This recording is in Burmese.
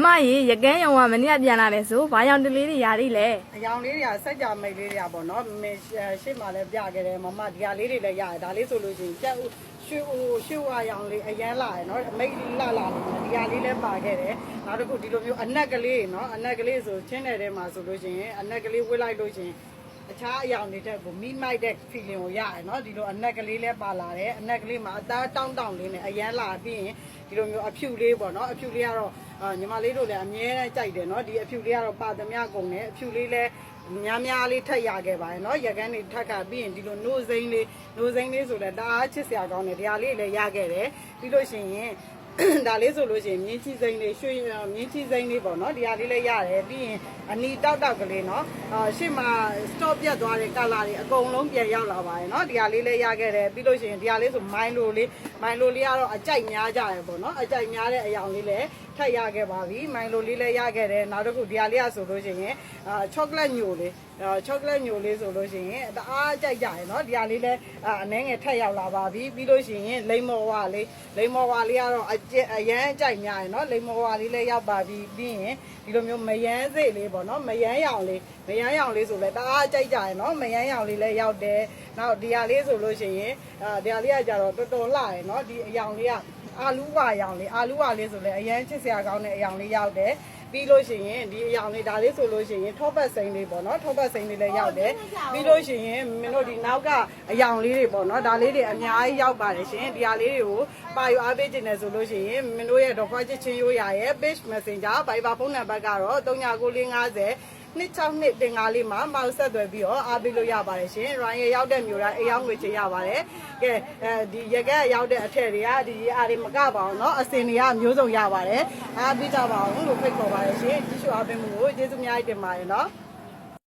မကြီးရကန်းရောင်ကမနေ့ကပြန်လာတယ်ဆိုဘာရောင်တလေးတွေຢာလေးလဲအယောင်လေးတွေကစက်ကြမိတ်လေးတွေကပေါ့နော်မင်းရှေ့မှာလည်းပြခဲ့တယ်မမဒီဟာလေးတွေလည်းရတယ်ဒါလေးဆိုလို့ရှိရင်ကြက်ရွှေဝါရောင်လေးအရန်လာရယ်နော်မိတ်လာနေဒီဟာလေးလည်းပါခဲ့တယ်နောက်တစ်ခုဒီလိုမျိုးအနက်ကလေးနော်အနက်ကလေးဆိုချင်းတဲ့ထဲမှာဆိုလို့ရှိရင်အနက်ကလေးဝှက်လိုက်လို့ရှိရင်အခြားအယောင်တွေတက်ကိုမိမိုက်တဲ့ feeling ကိုရတယ်နော်ဒီလိုအနက်ကလေးလည်းပါလာတယ်အနက်ကလေးမှာအသားတောင်းလေးနဲ့အရန်လာပြီးရင်ဒီလိုမျိုးအဖြူလေးပေါ့နော်အဖြူလေးကတော့ညီမလေးတို့လည်းအမြဲတမ်းကြိုက်တယ်နော်ဒီအဖြူလေးကတော့ပါသမျှကုန်တယ်အဖြူလေးလည်းများလေးထက်ရခဲ့ပါတယ်နော်ရကန်းတွေထက်ကပြီးရင်ဒီလိုနိုးစိမ့်လေးဆိုလည်းတအားချစ်စရာကောင်းတယ်ဒီဟာလေးလည်းရခဲ့တယ်ပြီးလို့ရှိရင်ဒါလေးဆိုလို့ရှိရင်မြင်းချီစိမ့်လေးရွှေမြင်းချီစိမ့်လေးပေါ့နော်ဒီဟာလေးလည်းရတယ်ပြီးရင်အနီတောက်ကလေးနော်ရှေ့မှာ stop ပြတ်သွားတဲ့ color တွေအကုန်လုံးပြန်ရောက်လာပါတယ်နော်ဒီဟာလေးလည်းရခဲ့တယ်ပြီးလို့ရှိရင်ဒီဟာလေးဆိုမိုင်းလိုလေးကတော့အကြိုက်များကြတယ်ပေါ့နော်အကြိုက်များတဲ့အယောင်လေးလည်းထပ်ရခဲ့ပါပြီမိုင်းလိုလေးလည်းရခဲ့တယ်နောက်တစ်ခုဒီဟာလေးကဆိုလို့ရှိရင်chocolate ညိုလေးchocolate ညိုလေးဆိုလို့ရှိရင်တအားကြိုက်ကြရယ်နော်ဒီဟာလေးလည်းအနှဲငယ်ထက်ရောက်လာပါပြီပြီးလို့ရှိရင်လိမ္မော်ဝါလေးကတော့အရန်ကြိုက်များရယ်နော်လိမ္မော်ဝါလေးလည်းရောက်ပါပြီပြီးရင်ဒီလိုမျိုးမယန်းစိတ်လေးပေါ့နော်မယန်းရောင်လေးဆိုလဲတအားကြိုက်ကြရယ်နော်မယန်းရောင်လေးလည်းရောက်တယ်နောက်ဒီဟာလေးဆိုလို့ရှိရင်ဒီဟာလေးကကြတော့တော်တော်လှရယ်နော်ဒီအယောင်လေးကအာလူဝါရောင်လေးဆိုလဲအရန်ချစ်စရာကောင်းတဲ့အယောင်လေးရောက်တယ်ပြီးလို့ရှိရင်ဒီအယောင်လေးဒါလေးဆိုလို့ရှိရင်ထောပတ်စိမ့်လေးပေါ့နော်ထောပတ်စိမ့်လေးလည်းရောက်တယ်ပြီးလို့ရှိရင်မင်းတို့ဒီနောက်ကအယောင်လေးတွေပေါ့နော်ဒါလေးတွေအများကြီးရောက်ပါတယ်ရှင်ဒီဟာလေးတွေကိုပါယူအားပေးခြင်းနဲ့ဆိုလို့ရှိရင်မင်းတို့ရဲ့ဒေါ်ခွားချစ်ချင်းရိုးရာရဲ့ page messenger Viber ဖုန်းနံပါတ်ကတော့399450 26တင်ကားလေးမှာမောက်ဆက်သွယ်ပြီးတော့အားပေးလို့ရပါတယ်ရှင်။ Ryan ရောက်တဲ့မျိုးတိုင်းအယောင်ငွေချေရပါတယ်။ကဲဒီရကက်ရောက်တဲ့အထက်တွေကဒီအားတွေမကပါဘူးเนาะအစင်တွေကမျိုးစုံရပါတယ်။အားပေးကြပါအောင်လို့ဖိတ်ခေါ်ပါတယ်ရှင်။ကြည့်ရှုအားပေးမှုကိုကျေးဇူးအများကြီးတင်ပါတယ်เนาะ။